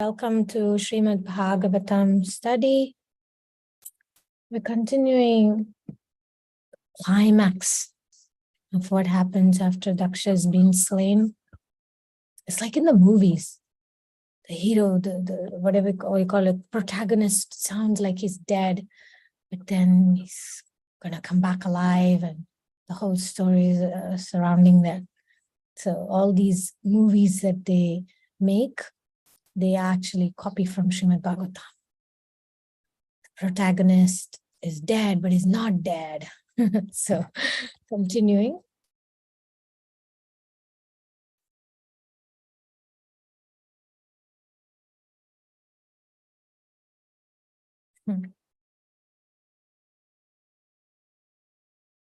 Welcome to Srimad Bhagavatam study. We're continuing climax of what happens after Daksha has been slain. It's like in the movies. The hero, the whatever you call it, protagonist sounds like he's dead, but then he's gonna come back alive, and the whole story is surrounding that. So all these movies that they make, they actually copy from Srimad Bhagavatam. The protagonist is dead, but he's not dead. So, continuing.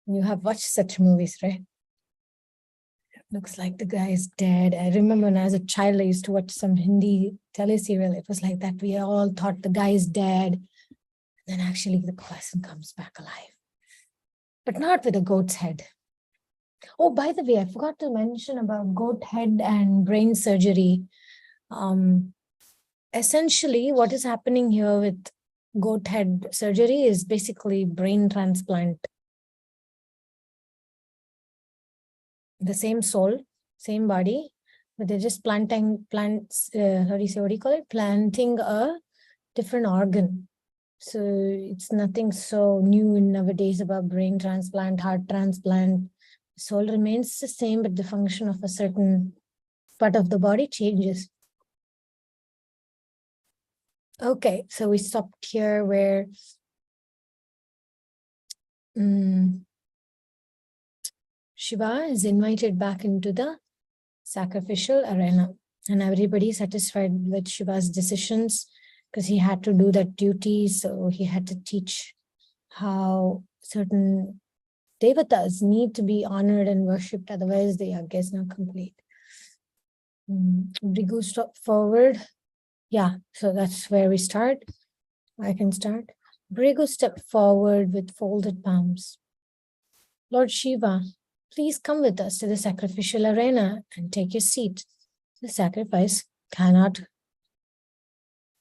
You have watched such movies, right? Looks like the guy is dead. I remember when I was a child, I used to watch some Hindi teleserial. It was like that. We all thought the guy is dead. Then actually the person comes back alive. But not with a goat's head. Oh, by the way, I forgot to mention about goat head and brain surgery. Essentially, what is happening here with goat head surgery is basically brain transplant. The same soul, same body, but they're just planting a different organ. So it's nothing so new nowadays about brain transplant, heart transplant. Soul remains the same, but the function of a certain part of the body changes. Okay, so we stopped here where Shiva is invited back into the sacrificial arena, and everybody satisfied with Shiva's decisions because he had to do that duty. So he had to teach how certain devatas need to be honored and worshipped, otherwise the yajna is not complete. Brigu step forward. Yeah, so that's where we start. I can start. Brigu stepped forward with folded palms. Lord Shiva, please come with us to the sacrificial arena and take your seat. The sacrifice cannot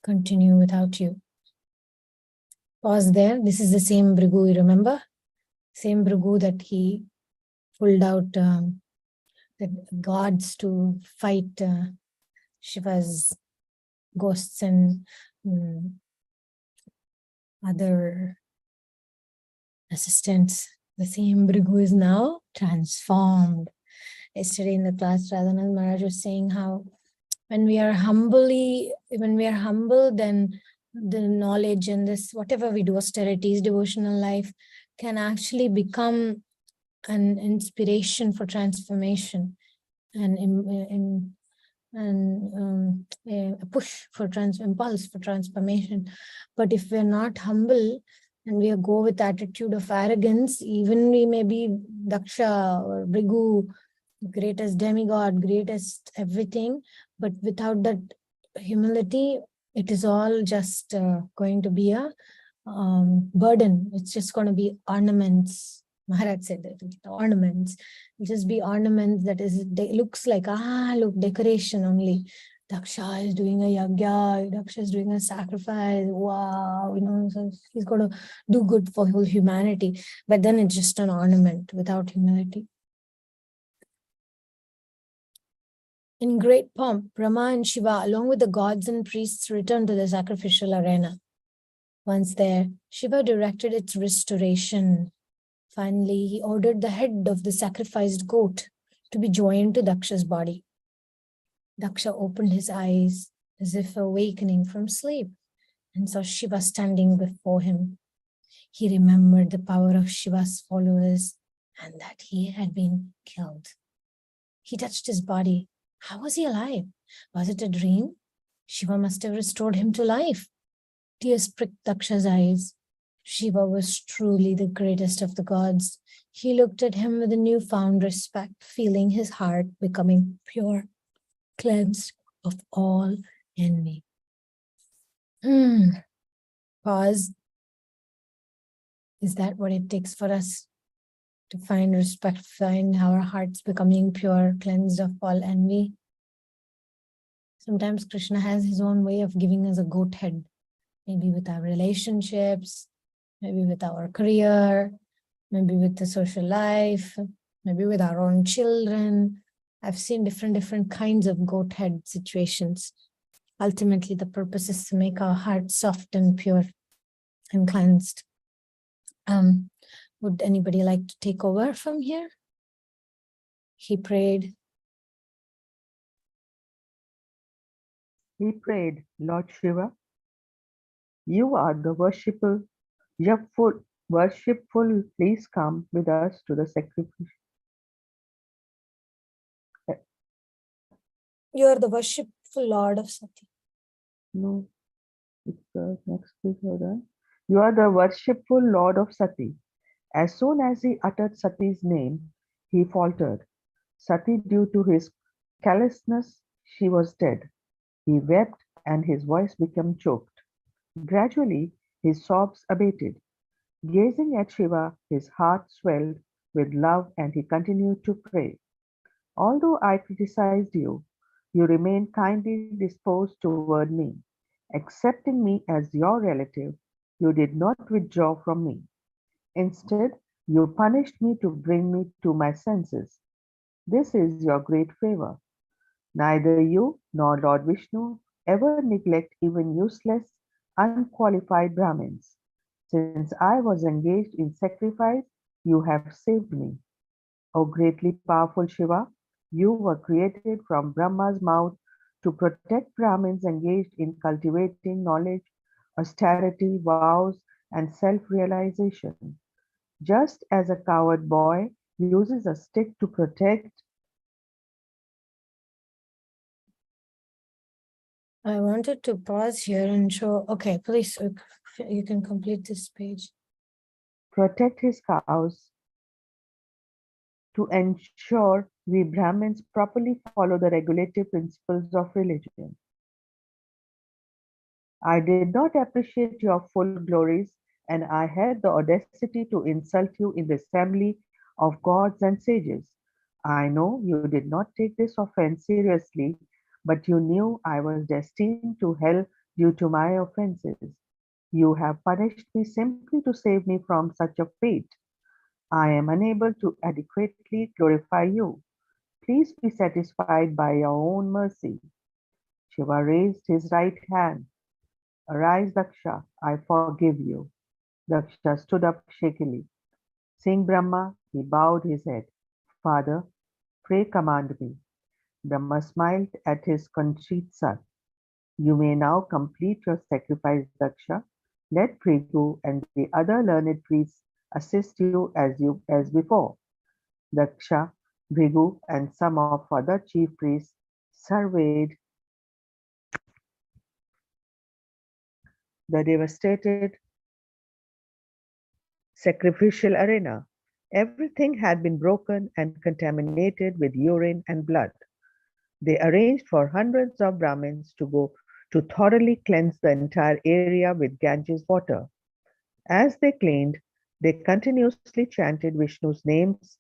continue without you. Pause there. This is the same Brigu, you remember? Same Brigu that he pulled out the gods to fight Shiva's ghosts and other assistants. The same Brigu is now transformed. Yesterday in the class, Radhanath Maharaj was saying how when we are humble, then the knowledge and this, whatever we do, austerities, devotional life, can actually become an inspiration for transformation and a push for impulse for transformation. But if we're not humble and we go with attitude of arrogance, even we may be Daksha or Brigu, greatest demigod, greatest everything, but without that humility, it is all just going to be a burden. It's just going to be ornaments. Maharaj said that ornaments. It'll just be ornaments that looks like, look, decoration only. Daksha is doing a yajna, Daksha is doing a sacrifice. Wow, so he's going to do good for whole humanity. But then it's just an ornament without humility. In great pomp, Brahma and Shiva, along with the gods and priests, returned to the sacrificial arena. Once there, Shiva directed its restoration. Finally, he ordered the head of the sacrificed goat to be joined to Daksha's body. Daksha opened his eyes as if awakening from sleep and saw Shiva standing before him. He remembered the power of Shiva's followers and that he had been killed. He touched his body. How was he alive? Was it a dream? Shiva must have restored him to life. Tears pricked Daksha's eyes. Shiva was truly the greatest of the gods. He looked at him with a newfound respect, feeling his heart becoming pure, cleansed of all envy. Pause. Is that what it takes for us to find respect, find our hearts becoming pure, cleansed of all envy? Sometimes Krishna has his own way of giving us a goat head, maybe with our relationships, maybe with our career, maybe with the social life, maybe with our own children. I've seen different kinds of goat head situations. Ultimately, the purpose is to make our hearts soft and pure and cleansed. Would anybody like to take over from here? He prayed. He prayed, Lord Shiva, you are the worshipful, please come with us to the sacrifice. You are the worshipful Lord of Sati. No, it's the next page. You are the worshipful Lord of Sati. As soon as he uttered Sati's name, he faltered. Sati, due to his callousness, she was dead. He wept and his voice became choked. Gradually, his sobs abated. Gazing at Shiva, his heart swelled with love and he continued to pray. Although I criticized you, you remained kindly disposed toward me. Accepting me as your relative, you did not withdraw from me. Instead, you punished me to bring me to my senses. This is your great favor. Neither you nor Lord Vishnu ever neglect even useless, unqualified Brahmins. Since I was engaged in sacrifice, you have saved me. O greatly powerful Shiva, you were created from Brahma's mouth to protect Brahmins engaged in cultivating knowledge, austerity, vows, and self-realization. Just as a coward boy uses a stick to protect. I wanted to pause here and show, okay, please, you can complete this page. Protect his cows to ensure we Brahmins properly follow the regulative principles of religion. I did not appreciate your full glories, and I had the audacity to insult you in the assembly of gods and sages. I know you did not take this offense seriously, but you knew I was destined to hell due to my offenses. You have punished me simply to save me from such a fate. I am unable to adequately glorify you. Please be satisfied by your own mercy. Shiva raised his right hand. Arise, Daksha, I forgive you. Daksha stood up shakily. Seeing Brahma, he bowed his head. Father, pray command me. Brahma smiled at his contrite son. You may now complete your sacrifice, Daksha. Let Prithu and the other learned priests assist you as before. Daksha, Bhrigu, and some of other chief priests surveyed the devastated sacrificial arena. Everything had been broken and contaminated with urine and blood. They arranged for hundreds of Brahmins to go to thoroughly cleanse the entire area with Ganges water. As they cleaned, they continuously chanted Vishnu's names,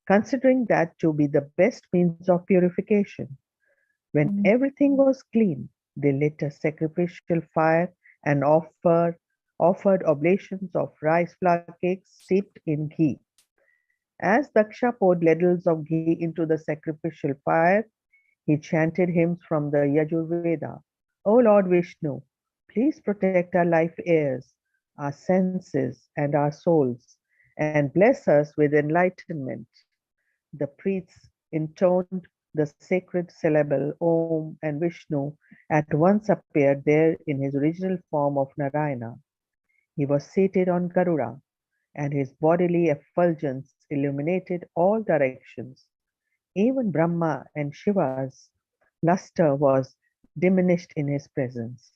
considering that to be the best means of purification. When everything was clean, they lit a sacrificial fire and offered oblations of rice flour cakes steeped in ghee. As Daksha poured ladles of ghee into the sacrificial fire, he chanted hymns from the Yajurveda. O Lord Vishnu, please protect our life airs, our senses, and our souls, and bless us with enlightenment. The priests intoned the sacred syllable Om, and Vishnu at once appeared there in his original form of Narayana. He was seated on Garuda, and his bodily effulgence illuminated all directions. Even Brahma and Shiva's luster was diminished in his presence.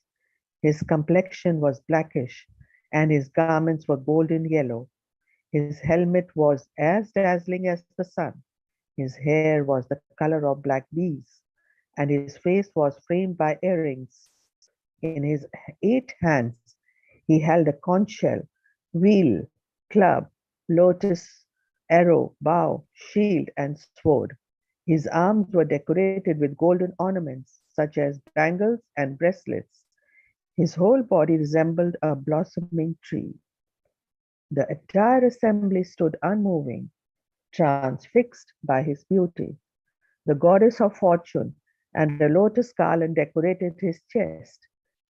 His complexion was blackish, and his garments were golden yellow. His helmet was as dazzling as the sun. His hair was the color of black bees, and his face was framed by earrings. In his 8 hands he held a conch shell, wheel, club, lotus, arrow, bow, shield, and sword. His arms were decorated with golden ornaments. such as bangles and bracelets. His whole body resembled a blossoming tree. The entire assembly stood unmoving, transfixed by his beauty. The goddess of fortune and a lotus garland decorated his chest.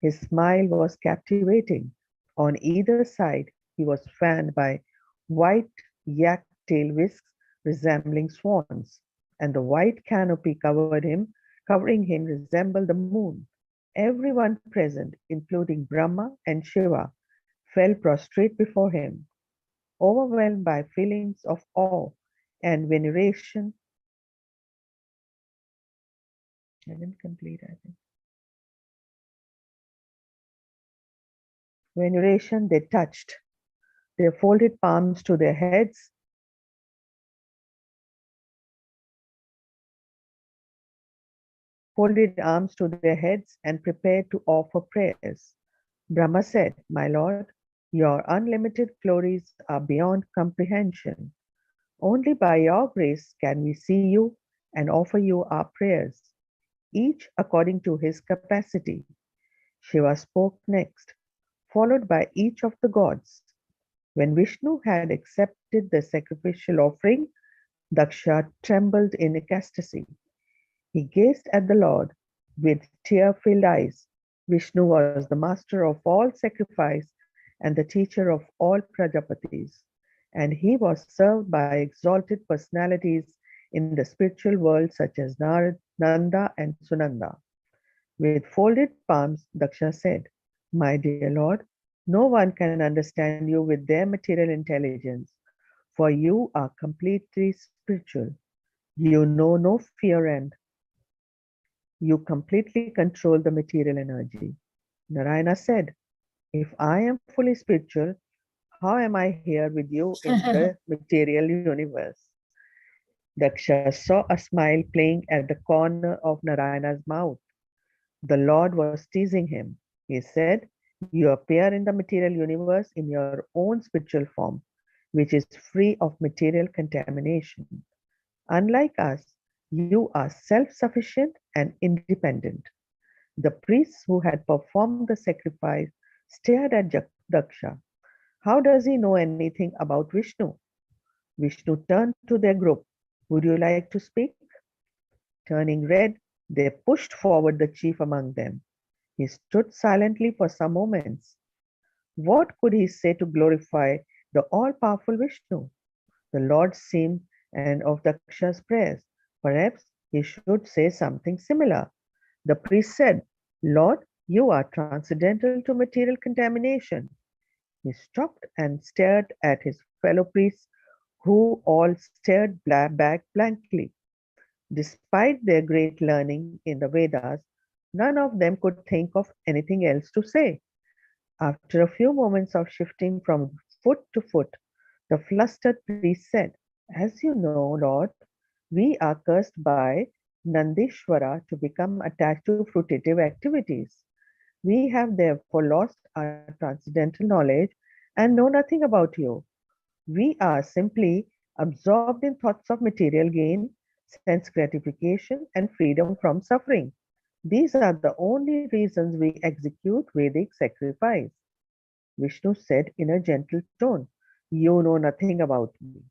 His smile was captivating. On either side, he was fanned by white yak tail whisks resembling swans, and the white canopy covering him resembled the moon. Everyone present, including Brahma and Shiva, fell prostrate before him, overwhelmed by feelings of awe and veneration. I didn't complete, I think. Veneration they touched. They folded palms to their heads, folded arms to their heads, and prepared to offer prayers. Brahma said, "My Lord, your unlimited glories are beyond comprehension. Only by your grace can we see you and offer you our prayers, each according to his capacity." Shiva spoke next, followed by each of the gods. When Vishnu had accepted the sacrificial offering, Daksha trembled in ecstasy. He gazed at the Lord with tear-filled eyes. Vishnu was the master of all sacrifice and the teacher of all Prajapatis, and he was served by exalted personalities in the spiritual world such as Nanda and Sunanda. With folded palms, Daksha said, "My dear Lord, no one can understand you with their material intelligence, for you are completely spiritual. You know no fear and you completely control the material energy." Narayana said, "If I am fully spiritual, how am I here with you in the material universe?" Daksha saw a smile playing at the corner of Narayana's mouth. The Lord was teasing him. He said, "You appear in the material universe in your own spiritual form, which is free of material contamination. Unlike us, you are self sufficient and independent." The priests who had performed the sacrifice stared at Daksha. How does he know anything about Vishnu? Vishnu turned to their group. "Would you like to speak?" Turning red, they pushed forward the chief among them. He stood silently for some moments. What could he say to glorify the all powerful Vishnu? The Lord seemed and of Daksha's prayers. Perhaps he should say something similar. The priest said, "Lord, you are transcendental to material contamination." He stopped and stared at his fellow priests, who all stared back blankly. Despite their great learning in the Vedas, none of them could think of anything else to say. After a few moments of shifting from foot to foot, the flustered priest said, "As you know, Lord, we are cursed by Nandishvara to become attached to fruitative activities. We have therefore lost our transcendental knowledge and know nothing about you. We are simply absorbed in thoughts of material gain, sense gratification, and freedom from suffering. These are the only reasons we execute Vedic sacrifice." Vishnu said in a gentle tone, "You know nothing about me."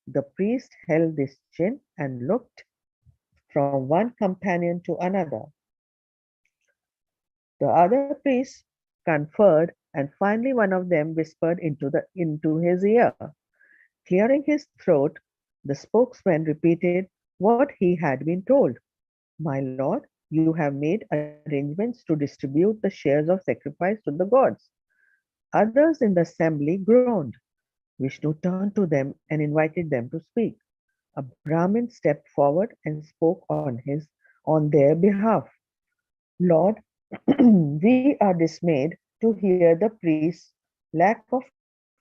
The priest held his chin and looked from one companion to another. The other priests conferred, and finally one of them whispered into his ear. Clearing his throat, the spokesman repeated what he had been told. "My lord, you have made arrangements to distribute the shares of sacrifice to the gods." Others in the assembly groaned. Vishnu turned to them and invited them to speak. A Brahmin stepped forward and spoke on their behalf. "Lord, we are dismayed to hear the priest's lack of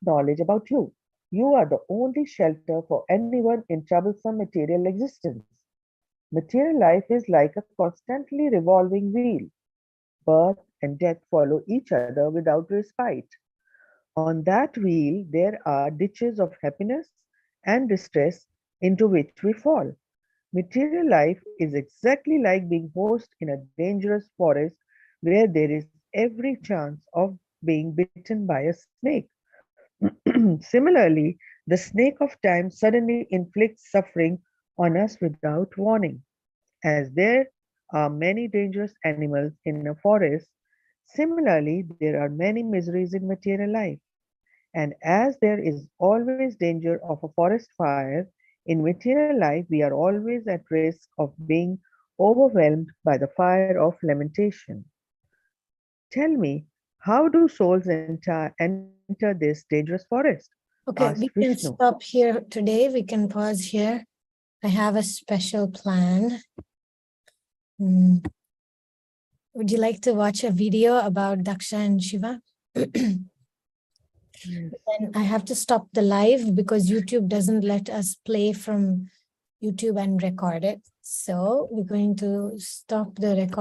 knowledge about you. You are the only shelter for anyone in troublesome material existence. Material life is like a constantly revolving wheel. Birth and death follow each other without respite. On that wheel, there are ditches of happiness and distress into which we fall. Material life is exactly like being host in a dangerous forest where there is every chance of being bitten by a snake. Similarly, the snake of time suddenly inflicts suffering on us without warning. As there are many dangerous animals in a forest, similarly, there are many miseries in material life. And as there is always danger of a forest fire, in material life we are always at risk of being overwhelmed by the fire of lamentation. Tell me, how do souls enter this dangerous forest? Asked Okay, we can Vishnu. stop here today. We can pause here. I have a special plan. Hmm. Would you like to watch a video about Daksha and Shiva? Then Yes. I have to stop the live because YouTube doesn't let us play from YouTube and record it. So we're going to stop the recording.